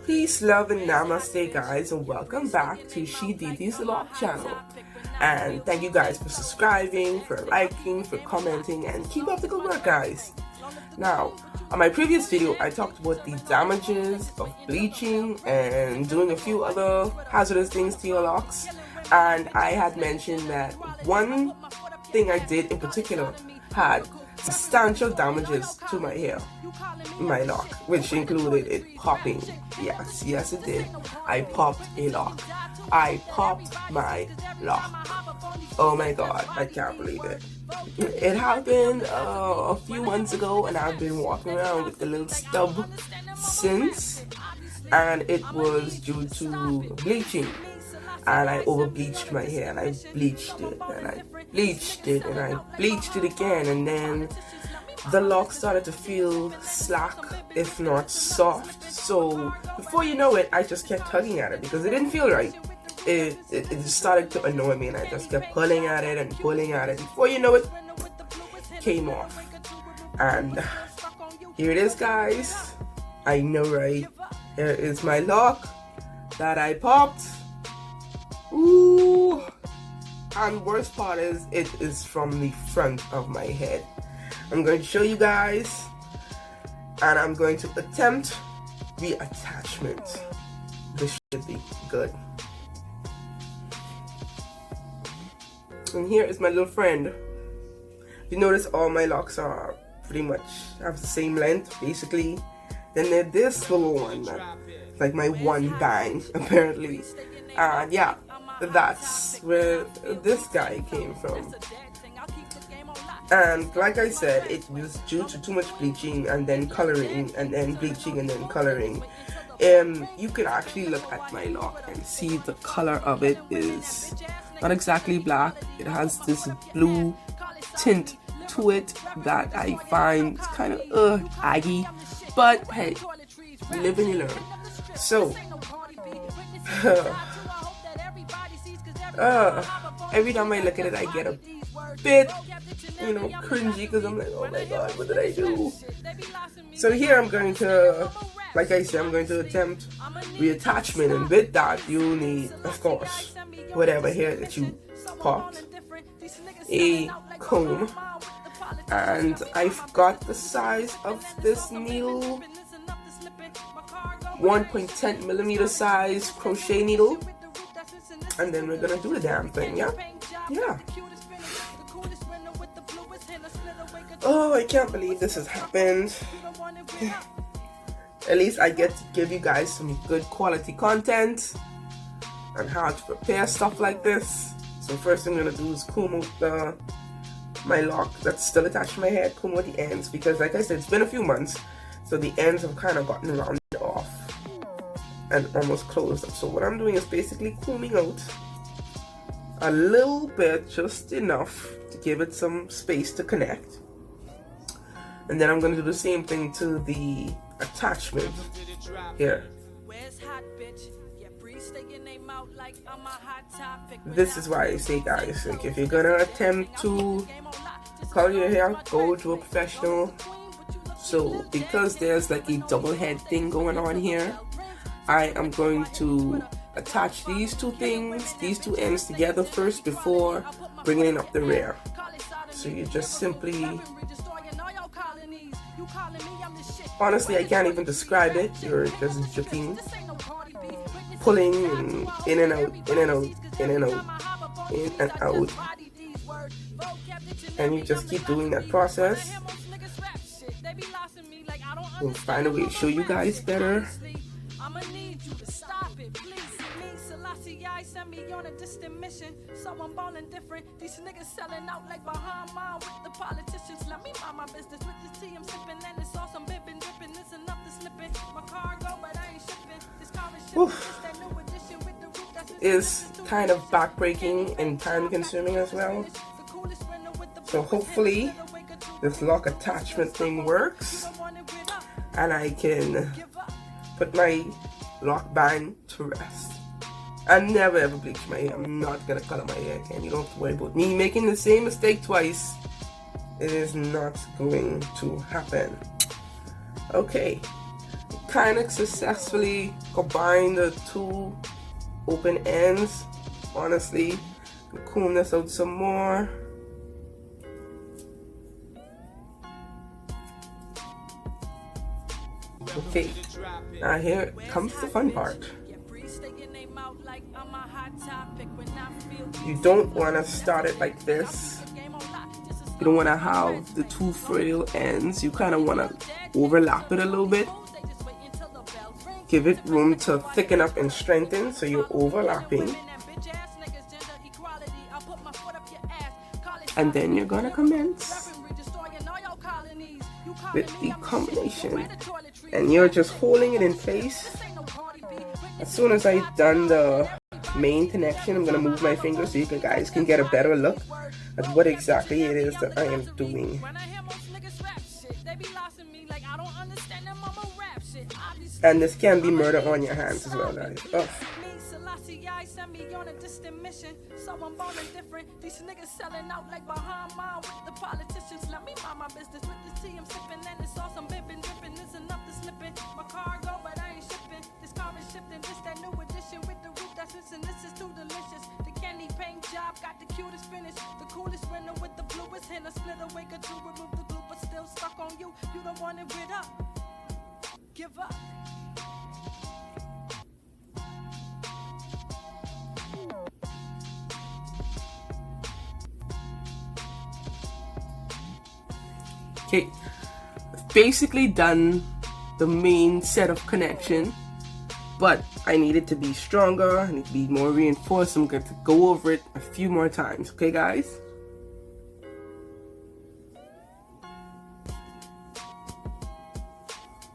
Peace, love, and namaste, guys, and welcome back to She Didi's LOC channel. And thank you guys for subscribing, for liking, for commenting, and keep up the good work, guys. Now, on my previous video, I talked about the damages of bleaching and doing a few other hazardous things to your locks. And I had mentioned that one thing I did in particular had substantial damages to my hair, my lock, which included it popping. Yes it did. I popped a lock. I popped my lock. Oh my god, I can't believe it. It happened a few months ago, and I've been walking around with the little stub since, and it was due to bleaching. And I over bleached my hair, and I bleached it, and I bleached it, and I bleached it again, and then the lock started to feel slack, if not soft. So before you know it, I just kept tugging at it because it didn't feel right. It just started to annoy me, and I just kept pulling at it and pulling at it. Before you know it, came off. And here it is, guys. I know, right? Here is my lock that I popped. Ooh, and worst part is it is from the front of my head. I'm going to show you guys, and I'm going to attempt reattachment. This should be good. And here is my little friend. You notice all my locks are pretty much have the same length, basically. Then there's this little one that's like my one bang, apparently. And yeah, that's where this guy came from. And like I said, it was due to too much bleaching and then coloring, and then bleaching and then coloring. You can actually look at my lock and see the color of it is not exactly black. It has this blue tint to it that I find kind of aggy, but hey, you live and you learn. So every time I look at it, I get a bit, cringy, because I'm like, oh my god, what did I do? So here I'm going to, like I said, I'm going to attempt reattachment, and with that you need, of course, whatever hair that you popped, a comb, and I've got the size of this needle, 1.10 millimeter size crochet needle. And then we're gonna do the damn thing, yeah? Oh, I can't believe this has happened. At least I get to give you guys some good quality content on how to prepare stuff like this. So first thing I'm gonna do is comb out my lock that's still attached to my head, comb out the ends, because like I said, it's been a few months, so the ends have kind of gotten rounded off and almost closed up. So what I'm doing is basically combing out a little bit, just enough to give it some space to connect. And then I'm going to do the same thing to the attachment here. This is why I say, guys, like, if you're gonna attempt to color your hair, go to a professional. So because there's like a double head thing going on here, I am going to attach these two things, these two ends together first before bringing up the rear. So you just simply, honestly, I can't even describe it. You're just jerking, pulling in and out, in and out, in and out, in and out, and you just keep doing that process. We'll find a way to show you guys better. Send me on a distant mission, so I'm ballin' different. These niggas selling out like Bahama with the politicians. Let me mind my business with this tea I'm sipping, and it's awesome bippin' drippin'. It's enough to slip it. My cargo, but I ain't shipping. This college shit is kind of backbreaking and time consuming as well. So hopefully this lock attachment thing works, and I can put my lock band to rest. I never ever bleach my hair. I'm not gonna color my hair again. You don't have to worry about me making the same mistake twice. It is not going to happen. Okay, kind of successfully combined the two open ends. Honestly, comb this out some more. Okay, now here comes the fun part. You don't want to start it like this. You don't want to have the two frail ends. You kind of want to overlap it a little bit. Give it room to thicken up and strengthen, so you're overlapping. And then you're gonna commence with the combination. And you're just holding it in place. As soon as I've done the main connection, I'm gonna move my finger so you guys can get a better look at what exactly it is that I am doing. And this can be murder on your hands as well, guys. Ugh. So I'm ballin' different. These niggas selling out like behind mine with the politicians. Let me mind my business with the tea I'm sipping, and it's sauce I'm bipping, dripping. It's enough to slipping. My cargo, but I ain't shipping. This car is shifting. This that new edition with the roof that's missing. This is too delicious. The candy paint job got the cutest finish. The coolest winner with the bluest hint. A split a wake or two, remove the glue, but still stuck on you. You don't want it rid up. Give up. Okay, I've basically done the main set of connection, but I need it to be stronger, I need to be more reinforced. I'm going to go over it a few more times, okay guys?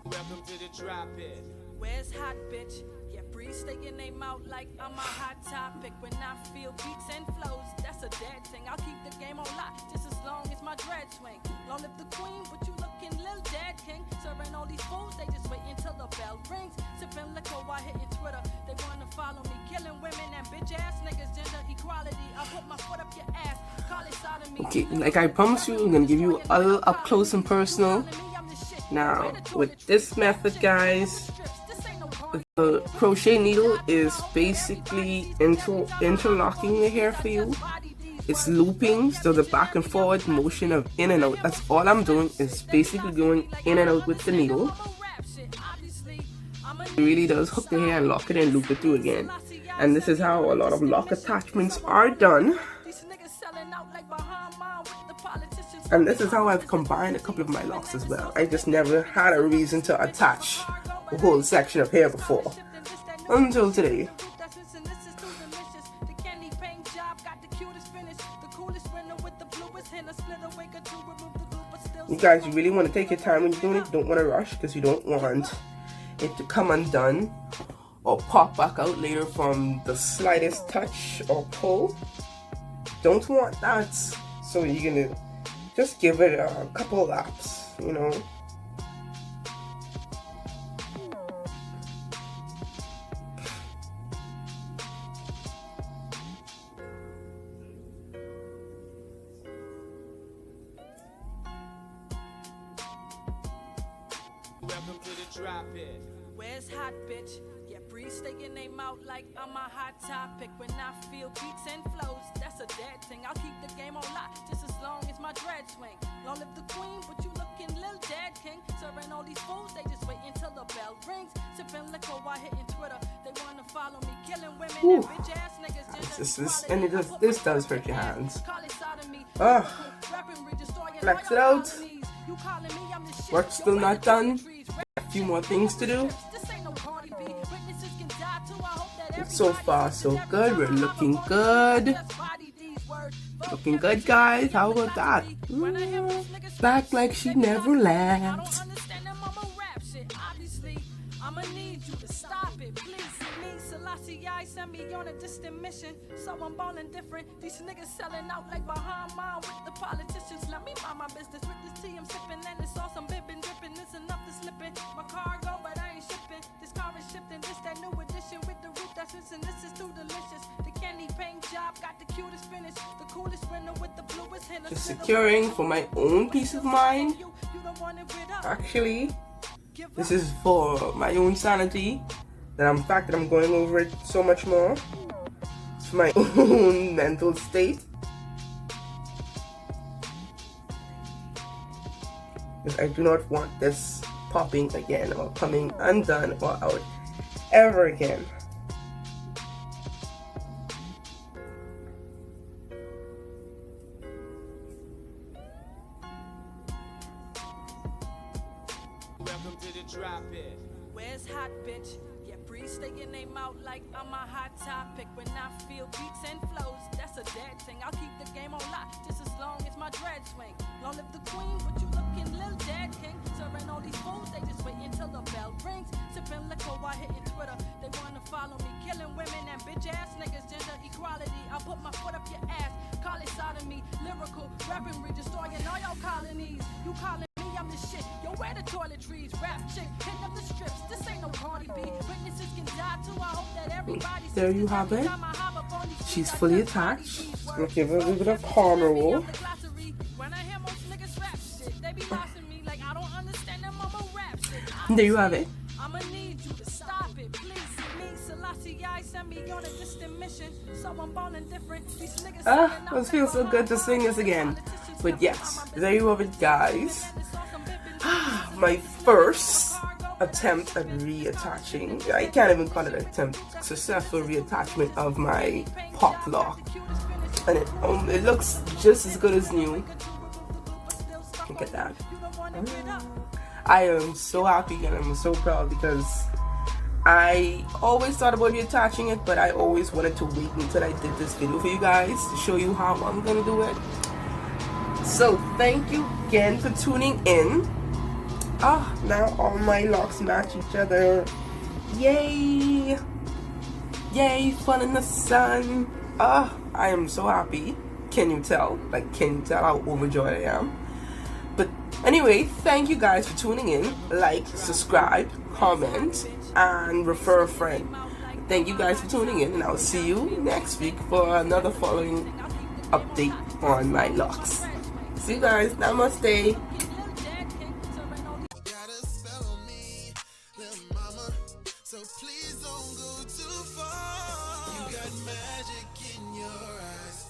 Welcome to the Dreds. Where's hot bitch? Yeah, breathe, stay your name out like I'm a hot topic. When I feel beats and flows, that's a dead thing. I'll keep the game on lock just as long as my dread swing. Long live the queen, but you looking little dead king. Serving all these fools, they just wait until the bell rings. Sipping liquor while hitting Twitter. They wanna follow me, killing women and bitch ass niggas. Gender equality, I put my foot up your ass. Call it sodomy. Okay, like I promised you, I'm gonna give you a little up close and personal. Now, with this method, guys, the crochet needle is basically interlocking the hair for you. It's looping, so the back and forward motion of in and out. That's all I'm doing, is basically going in and out with the needle. It really does hook the hair and lock it and loop it through again. And this is how a lot of lock attachments are done. And this is how I've combined a couple of my locks as well. I just never had a reason to attach a whole section of hair before. Until today. You guys, you really want to take your time when you're doing it. You don't want to rush, because you don't want it to come undone or pop back out later from the slightest touch or pull. Don't want that. So you're gonna just give it a couple laps, you know. Welcome to the Dreds. Where's hot bitch? Yeah, breathe, stay your name out like I'm a hot topic. When I feel beats and flows, that's a dead thing. I'll keep the game on lock just as long as my dread swing. Long live the queen, but you looking little dead king. Serving all these fools, they just wait until the bell rings. Sipping liquor while hitting Twitter. They wanna follow me, killing women and bitch ass niggas. This does hurt your hands. Flex it out. Work's still not done. A few more things to do. So far, so good. We're looking good. Looking good, guys. How about that? Back like she never left. I'ma need you to stop it, please. Selassie, I send me on a distant mission. So I'm ballin' different. These niggas selling out like behind mine with the politicians. Let me mind my business with this tea I'm sipping, and it's sauce I'm bipping, dripping. It's enough to slipping. My cargo, but I ain't shipping. This car is shifting. This that new edition with the roof that's missing. This is too delicious. The candy paint job got the cutest finish. The coolest winner with the bluest hint. Just securing for my own peace of mind. Actually, This is for my own sanity. The fact that I'm going over it so much more. It's for my own mental state. Because I do not want this popping again or coming undone or out ever again. Welcome to the drop it. Where's hot bitch? Yeah, breeze stay your name out like I'm a hot topic. When I feel beats and flows, that's a dead thing. I'll keep the game on lock just as long as my dreads swing. Long live the queen, but you looking little dead king. Serving all these fools, they just wait until the bell rings. Sipping liquor while hitting Twitter. They wanna follow me, killing women and bitch ass niggas. Gender equality, I'll put my foot up your ass. Call it sodomy, lyrical weaponry, destroying all your colonies. You calling I'm the shit. Yo, where the toiletries? Rap chick, hit up the strips. This ain't no Cardi B. Witnesses can die too. I hope that everybody. There you have it. She's fully attached. I'm gonna give her a little bit of palm roll. There you have it. I'ma need you to stop it, please. Send me on a distant mission. So I'm born different. These niggas it feels so good to sing this again. But yes, there you have it, guys. My first attempt at reattaching. I can't even call it an attempt. Successful reattachment of my pop lock. And it looks just as good as new. Look at that. I am so happy and I'm so proud because I always thought about reattaching it, but I always wanted to wait until I did this video for you guys to show you how I'm gonna do it. So thank you again for tuning in. Now all my locks match each other. Yay! Yay, fun in the sun. I am so happy. Can you tell? Can you tell how overjoyed I am? But anyway, thank you guys for tuning in. Like, subscribe, comment, and refer a friend. Thank you guys for tuning in, and I'll see you next week for another following update on my locks. See you guys. Namaste. So please don't go too far. You got magic in your eyes.